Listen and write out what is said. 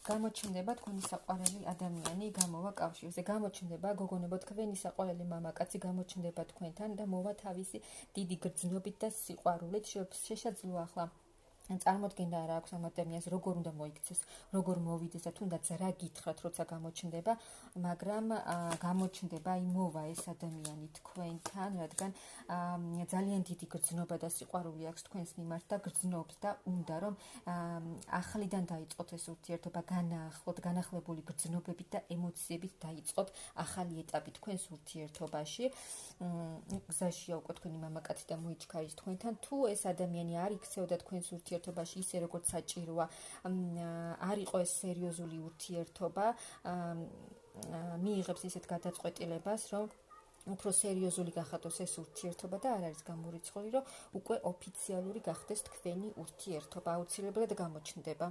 გამოჩნდება თქვენი საყვარელი ადამიანი, გამოვა კავშირზე, გამოჩნდება გოგონებო თქვენი საყვარელი მამაკაცი გამოჩნდება თქვენთან და მოვა თავისი დიდი გრძნობით და სიყვარულით. შეშაძლოა ახლა წარმოდგენდა რა აქვს ამ ადამიანს, როგორ უნდა მოიქცეს, როგორ მოვიდეს და თუნდაც რა გითხრათ, როცა გამოჩნდება, მაგრამ გამოჩნდება, მოვა ეს ადამიანი თქვენთან, რადგან ძალიან დიდი გრძნობა და სიყვარული აქვს თქვენს მიმართ და გრძნობს და უნდა რომ ახლიდან დაიწყოთ ეს ურთიერთობა, განაახლოთ, განახლებული გრძნობებით და ემოციებით დაიწყოთ ახალი ეტაპი თქვენს ურთიერთობაში. გზაშია უკვე თქვენი მამაკაცი და მოიჩქარის თქვენთან, თუ ეს ადამიანი არ იქცეოდა თქვენს ურთიერთობაში ისე როგორც საჭიროა, არ იყო ეს სერიოზული ურთიერთობა, მიიღებს ისეთ გადაწყვეტილებას, რომ უფრო სერიოზული გახადოს ეს ურთიერთობა და არ არის გამორიცხული, რომ უკვე ოფიციალური გახდეს თქვენი ურთიერთობა, აუცილებლად გამოჩნდება.